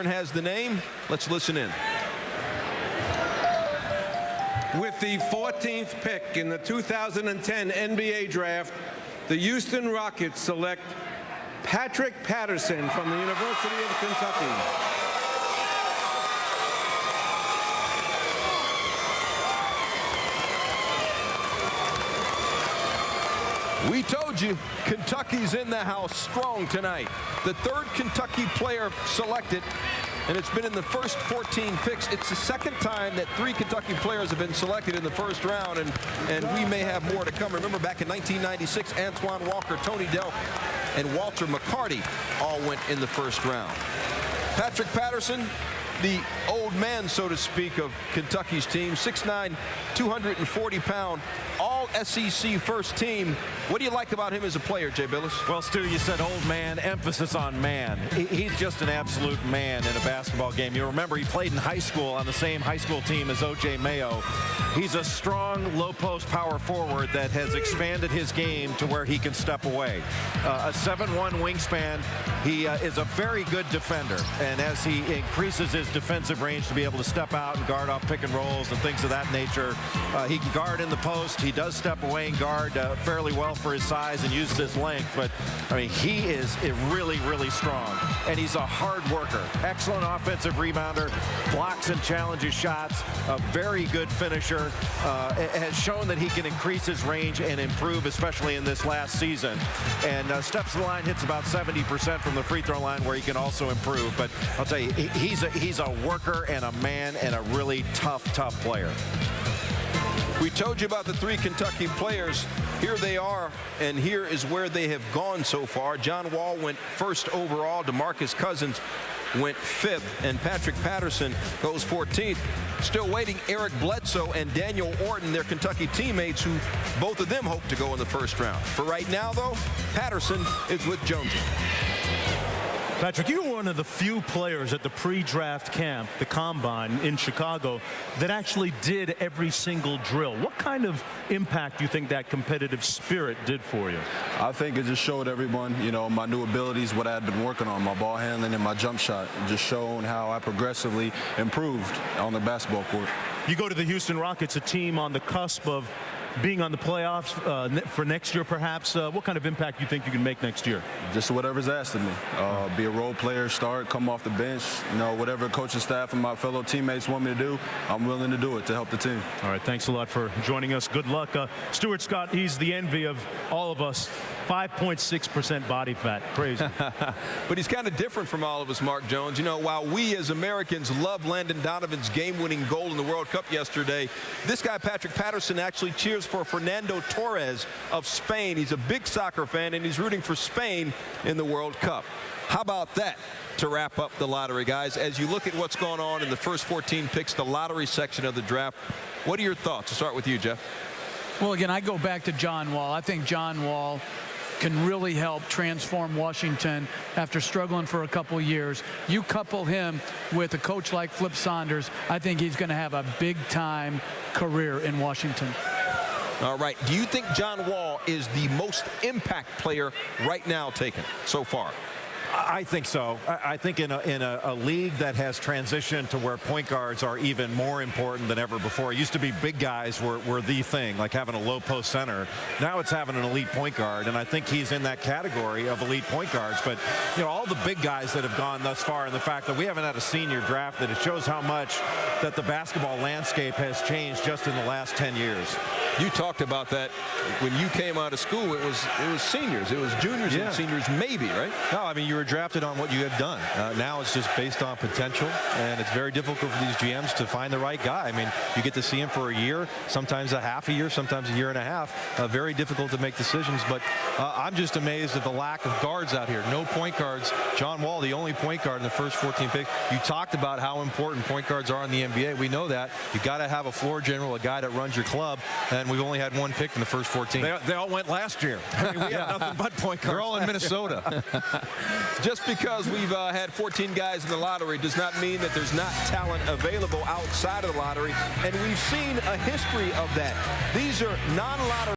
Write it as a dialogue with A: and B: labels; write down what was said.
A: Stern has the name. Let's listen in.
B: With the 14th pick in the 2010 NBA draft, the Houston Rockets select Patrick Patterson from the University of Kentucky.
A: We told you, Kentucky's in the house strong tonight. The third Kentucky player selected, and it's been in the first 14 picks. It's the second time that 3 Kentucky players have been selected in the first round, and we may have more to come. Remember, back in 1996, Antoine Walker, Tony Delk, and Walter McCarty all went in the first round. Patrick Patterson, the old man, so to speak, of Kentucky's team, 6'9", 240-pound, all SEC first team. What do you like about him as a player, Jay Billis?
C: Well, Stu, you said old man, emphasis on man. He's just an absolute man in a basketball game. You remember he played in high school on the same high school team as O.J. Mayo. He's a strong, low-post power forward that has expanded his game to where he can step away. A 7'1" wingspan. He is a very good defender, and as he increases his defensive range to be able to step out and guard off pick and rolls and things of that nature, he can guard in the post. He does step away and guard fairly well for his size and uses his length, but I mean, he is really, really strong, and he's a hard worker. Excellent offensive rebounder, blocks and challenges shots, a very good finisher, has shown that he can increase his range and improve, especially in this last season, and steps to the line, hits about 70% from the free throw line, where he can also improve. But I'll tell you, he's a worker and a man and a really tough player.
A: We told you about the 3 Kentucky players. Here they are, and here is where they have gone so far. John Wall went first overall. DeMarcus Cousins went 5th, and Patrick Patterson goes 14th. Still waiting, Eric Bledsoe and Daniel Orton, their Kentucky teammates, who both of them hope to go in the first round. For right now, though, Patterson is with Jonesy.
D: Patrick, you were one of the few players at the pre-draft camp, the Combine in Chicago, that actually did every single drill. What kind of impact do you think that competitive spirit did for you?
E: I think it just showed everyone, you know, my new abilities, what I had been working on, my ball handling and my jump shot, just showing how I progressively improved on the basketball court.
D: You go to the Houston Rockets, a team on the cusp of being on the playoffs for next year, perhaps. What kind of impact do you think you can make next year?
E: Just whatever's asked of me. Be a role player, start, come off the bench. You know, whatever coaching staff and my fellow teammates want me to do, I'm willing to do it to help the team.
D: All right, thanks a lot for joining us. Good luck. Stuart Scott, he's the envy of all of us. 5.6% body fat. Crazy.
A: But he's kind of different from all of us, Mark Jones. You know, while we as Americans love Landon Donovan's game-winning goal in the World Cup yesterday, this guy, Patrick Patterson, actually cheers for Fernando Torres of Spain. He's a big soccer fan, and he's rooting for Spain in the World Cup. How about that to wrap up the lottery, guys? As you look at what's going on in the first 14 picks, the lottery section of the draft, what are your thoughts? I'll start with you, Jeff.
F: Well, again, I go back to John Wall. I think John Wall can really help transform Washington after struggling for a couple years. You couple him with a coach like Flip Saunders, I think he's going to have a big-time career in Washington.
A: All right. Do you think John Wall is the most impact player right now taken so far?
C: I think so. I think in a league that has transitioned to where point guards are even more important than ever before. It used to be big guys were the thing, like having a low post center. Now it's having an elite point guard, and I think he's in that category of elite point guards. But, you know, all the big guys that have gone thus far, and the fact that we haven't had a senior draft, that it shows how much that the basketball landscape has changed just in the last 10 years.
A: You talked about that when you came out of school. It was seniors. It was juniors and seniors, maybe, right?
G: No, I mean, you were drafted on what you had done. Now it's just based on potential, and it's very difficult for these GMs to find the right guy. I mean, you get to see him for a year, sometimes a half a year, sometimes a year and a half. Very difficult to make decisions, but I'm just amazed at the lack of guards out here. No point guards. John Wall, the only point guard in the first 14 picks. You talked about how important point guards are in the NBA. We know that. You got to have a floor general, a guy that runs your club, and we've only had one pick in the first 14.
C: They all went last year. I mean, we had nothing but point guards.
G: They're all in Minnesota.
A: Just because we've had 14 guys in the lottery does not mean that there's not talent available outside of the lottery, and we've seen a history of that. These are non-lottery